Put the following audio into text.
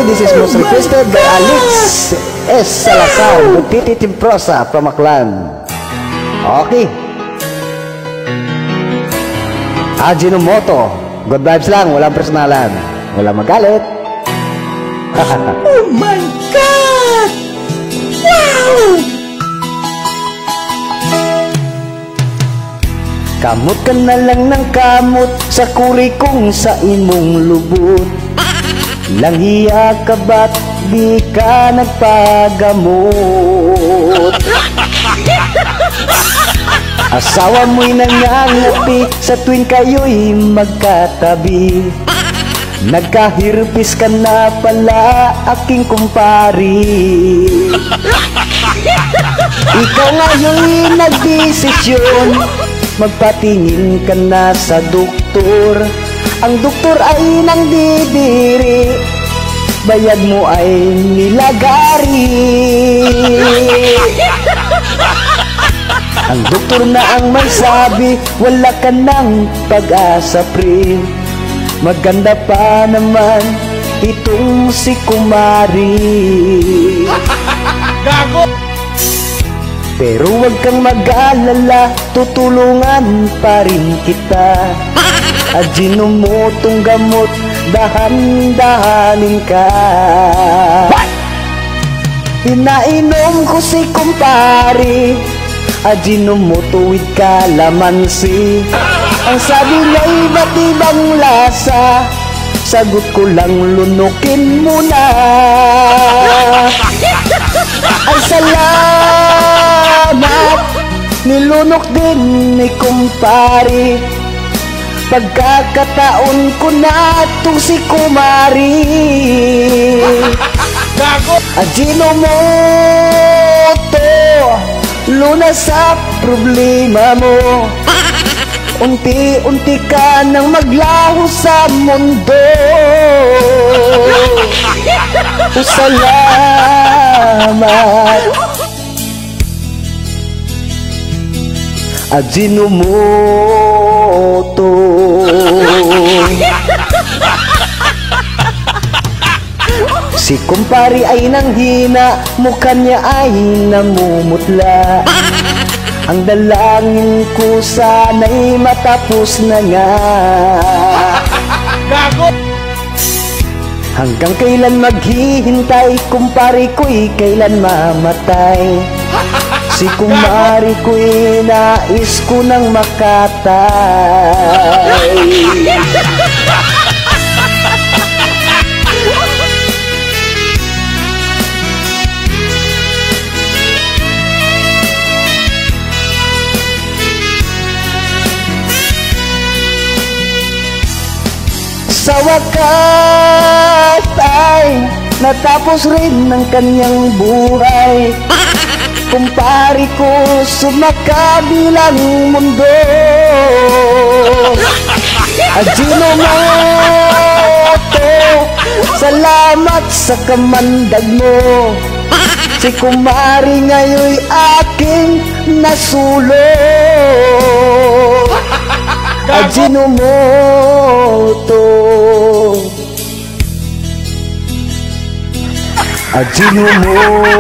This is most requested by Alex S. Salazar, Titi Timprosa from Aklan. Okay. Ajinomoto. Good vibes lang, walang personalan. Walang magalit. Oh my God! Wow! Kamot ka na lang ng kamot sa kuri kong sa imong lubot. Langhiya ka ba't di ka nagpagamot? Asawa mo'y nangangati sa tuwing kayo'y magkatabi. Nagkahirpis ka na pala, aking kumpari. Ikaw ngayon'y nagdesisyon, magpatingin ka na sa doktor. Ang doktor ay nang didiri, bayad mo ay nilagari. Ang doktor na ang may sabi, wala ka ng pag-asa pre. Maganda pa naman itong si Kumari. Gago! Pero wag kang mag-alala, tutulungan pa rin kita. Ajinumotong gamot, dahan-dahanin ka. Pinainom ko si Kumpari, Ajinomoto with kalamansi. Ang sabi niya'y iba't ibang lasa, sagot ko lang lunukin mo na. Ay salamat, nilunok din ni Kumpari. Pagkakataon ko na itong si Kumari. Ajinomoto, lunas sa problema mo. Unti-unti ka nang maglaho sa mundo. Salamat, Ajinomoto. Si Kumpari ay nanghina, mukha niya ay namumutla. Ang dalangin ko sana'y matapos na nga. Gago! Hanggang kailan maghihintay, Kumpari ko'y kailan mamatay. Si Kumari ko'y nais ko nang makatay. Sa wakas ay natapos rin ng kanyang buhay. Kumpari ko sumakabilang mundo. Ajinomoto, salamat sa kamandag mo. Si Kumari ngayon'y aking nasulong. Ajinomoto, Ajinomoto.